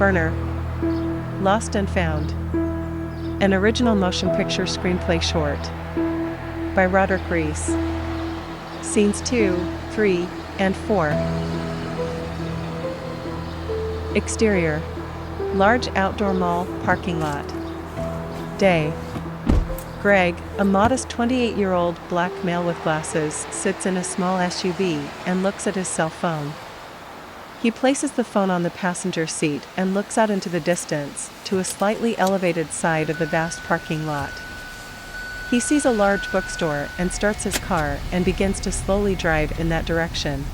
Burner. Lost and Found. An original motion picture screenplay short. By Roderick Reese. Scenes 2, 3, and 4. Exterior. Large outdoor mall parking lot. Day. Greg, a modest 28-year-old black male with glasses, sits in a small SUV and looks at his cell phone. He places the phone on the passenger seat and looks out into the distance, to a slightly elevated side of the vast parking lot. He sees a large bookstore and starts his car and begins to slowly drive in that direction.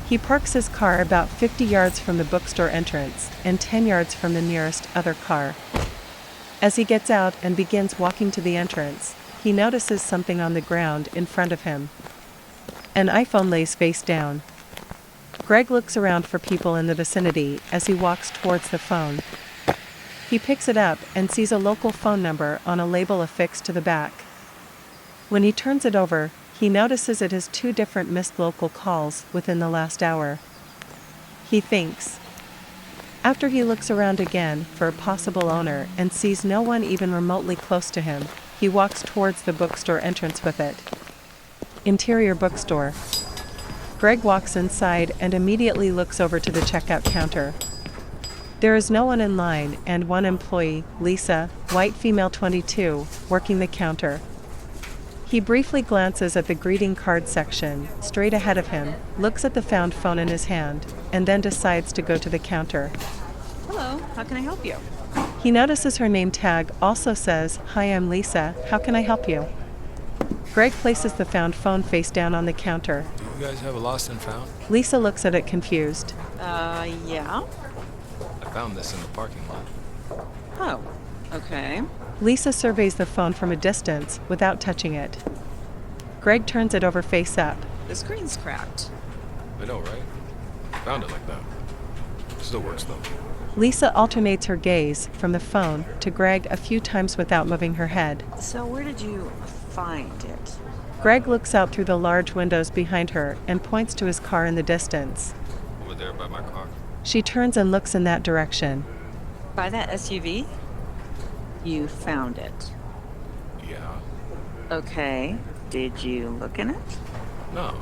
He parks his car about 50 yards from the bookstore entrance and 10 yards from the nearest other car. As he gets out and begins walking to the entrance, he notices something on the ground in front of him. An iPhone lays face down. Greg looks around for people in the vicinity as he walks towards the phone. He picks it up and sees a local phone number on a label affixed to the back. When he turns it over, he notices it has 2 different missed local calls within the last hour. He thinks. After he looks around again for a possible owner and sees no one even remotely close to him, he walks towards the bookstore entrance with it. Interior bookstore. Greg walks inside and immediately looks over to the checkout counter. There is no one in line and one employee, Lisa, white female 22, working the counter. He briefly glances at the greeting card section, straight ahead of him, looks at the found phone in his hand, and then decides to go to the counter. Hello, how can I help you? He notices her name tag also says, "Hi, I'm Lisa, how can I help you?" Greg places the found phone face down on the counter. Do you guys have a lost and found? Lisa looks at it confused. Yeah? I found this in the parking lot. Oh, okay. Lisa surveys the phone from a distance without touching it. Greg turns it over face up. The screen's cracked. I know, right? Found it like that. Still works though. Lisa alternates her gaze from the phone to Greg a few times without moving her head. So where did you find it? Greg looks out through the large windows behind her and points to his car in the distance. Over there by my car. She turns and looks in that direction. By that SUV? You found it. Yeah. Okay. Did you look in it? No.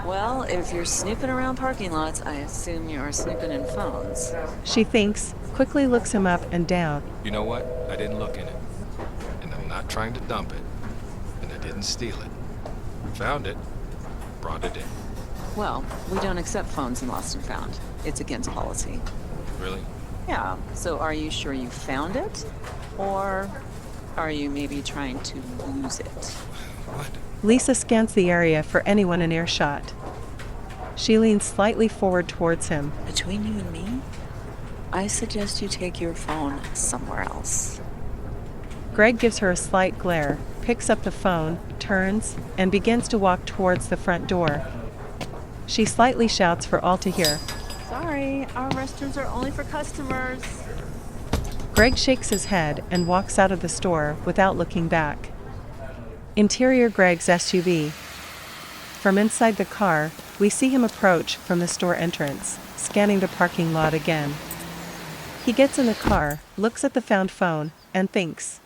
Well, if you're snooping around parking lots, I assume you are snooping in phones. She thinks, quickly looks him up and down. You know what? I didn't look in it. And I'm not trying to dump it. And I didn't steal it. Found it. Brought it in. Well, we don't accept phones in lost and found. It's against policy. Really? Yeah, so are you sure you found it? Or are you maybe trying to lose it? What? Lisa scans the area for anyone in earshot. She leans slightly forward towards him. Between you and me, I suggest you take your phone somewhere else. Greg gives her a slight glare, picks up the phone, turns, and begins to walk towards the front door. She slightly shouts for all to hear. Sorry, our restrooms are only for customers. Greg shakes his head and walks out of the store without looking back. Interior Greg's SUV. From inside the car, we see him approach from the store entrance, scanning the parking lot again. He gets in the car, looks at the found phone, and thinks.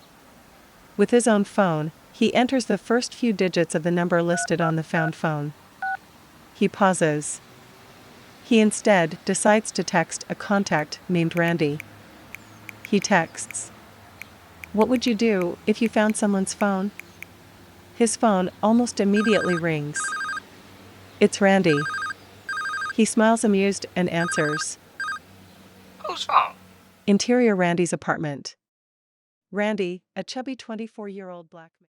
With his own phone, he enters the first few digits of the number listed on the found phone. He pauses. He instead decides to text a contact named Randy. He texts, "What would you do if you found someone's phone?" His phone almost immediately rings. It's Randy. He smiles amused and answers. Whose phone? Interior Randy's apartment. Randy, a chubby 24-year-old black man.